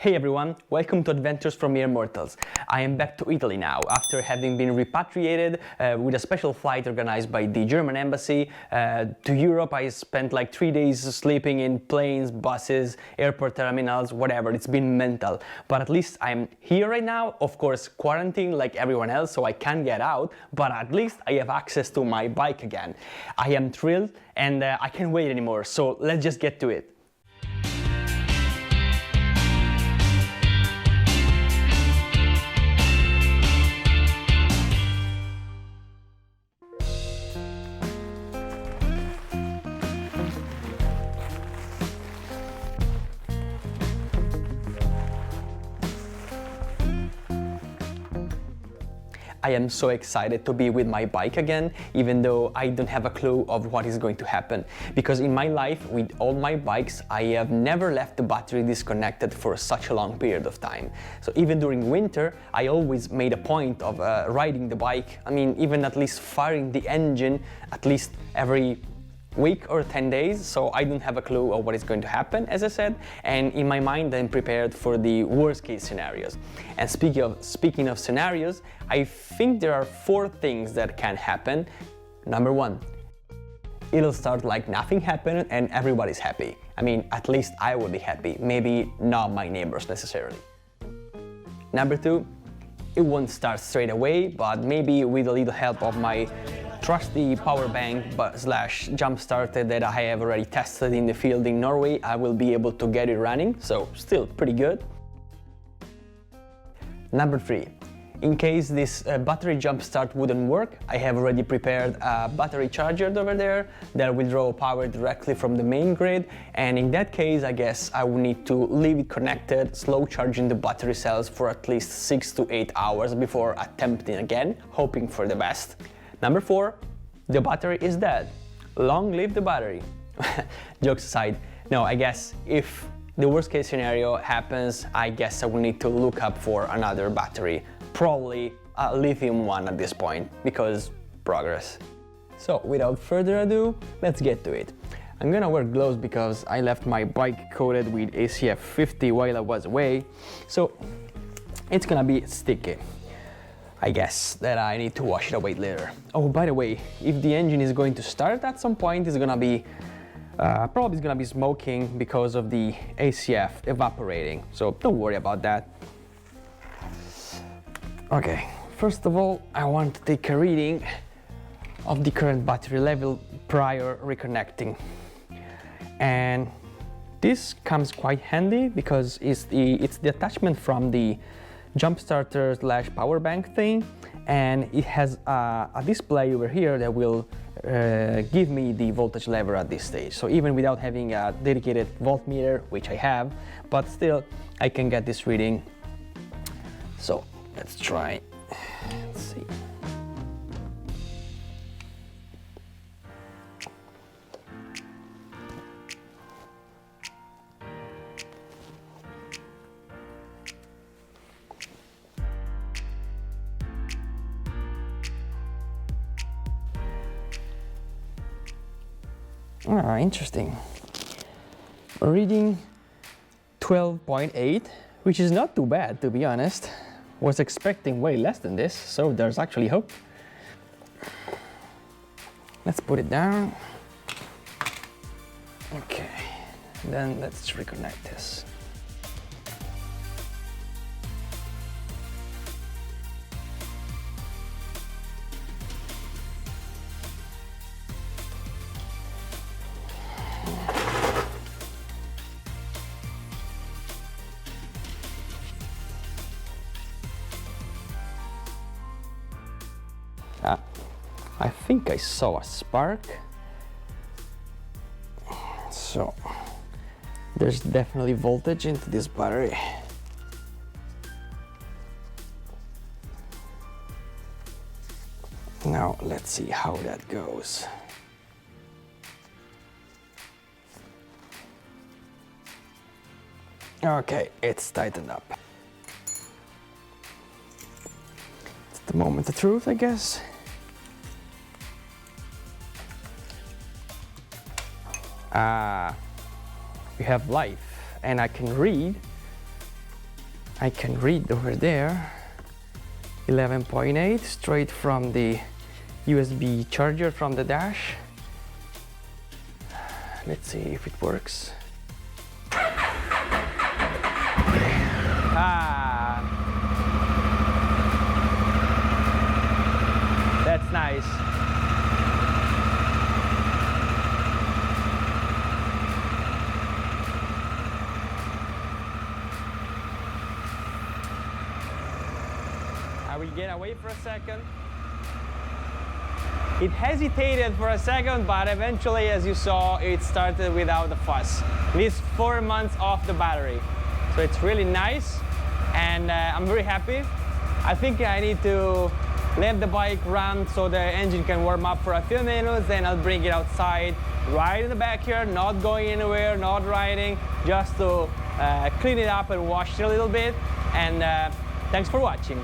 Hey everyone, welcome to Adventures from Mere Mortals. I am back to Italy now after having been repatriated with a special flight organized by the German embassy to Europe. I spent like 3 days sleeping in planes, buses, airport terminals, whatever. It's been mental, but at least I'm here right now. Of course, quarantined like everyone else, so I can't get out, but at least I have access to my bike again. I am thrilled and I can't wait anymore, so let's just get to it. I am so excited to be with my bike again, even though I don't have a clue of what is going to happen. Because in my life, with all my bikes, I have never left the battery disconnected for such a long period of time. So even during winter, I always made a point of riding the bike. I mean, even at least firing the engine at least every week or 10 days, so I don't have a clue of what is going to happen, as I said, and in my mind I'm prepared for the worst case scenarios. And speaking of scenarios, I think there are 4 things that can happen. Number 1, it'll start like nothing happened and everybody's happy. I mean, at least I will be happy, maybe not my neighbors necessarily. Number 2, it won't start straight away, but maybe with a little help of my trusty power bank slash jump starter that I have already tested in the field in Norway, I will be able to get it running, so still pretty good. Number 3, in case this battery jump start wouldn't work, I have already prepared a battery charger over there that will draw power directly from the main grid, and in that case I guess I will need to leave it connected, slow charging the battery cells for at least 6 to 8 hours before attempting again, hoping for the best. Number 4, the battery is dead. Long live the battery. Jokes aside, no, I guess if the worst case scenario happens, I guess I will need to look up for another battery. Probably a lithium one at this point, because progress. So without further ado, let's get to it. I'm gonna wear gloves because I left my bike coated with ACF 50 while I was away, so it's gonna be sticky. I guess that I need to wash it away later. Oh, by the way, if the engine is going to start at some point, it's gonna be probably gonna be smoking because of the ACF evaporating. So don't worry about that. Okay, first of all, I want to take a reading of the current battery level prior reconnecting, and this comes quite handy because it's the attachment from the jump starter slash power bank thing, and it has a display over here that will give me the voltage level at this stage. So even without having a dedicated voltmeter, which I have, but still I can get this reading. So let's try. Let's see. Ah, interesting. Reading 12.8, which is not too bad, to be honest. Was expecting way less than this, so there's actually hope. Let's put it down. Okay, then let's reconnect this. I think I saw a spark, so there's definitely voltage into this battery. Now let's see how that goes. Okay, it's tightened up. It's the moment of truth, I guess. We have life, and I can read I can read over there 11.8 straight from the USB charger from the dash. Let's see if it works. That's nice. I will get away for a second. It hesitated for a second, but eventually, as you saw, it started without a fuss. This 4 months off the battery. So it's really nice, and I'm very happy. I think I need to let the bike run so the engine can warm up for a few minutes, then I'll bring it outside, right in the backyard, not going anywhere, not riding, just to clean it up and wash it a little bit. And thanks for watching.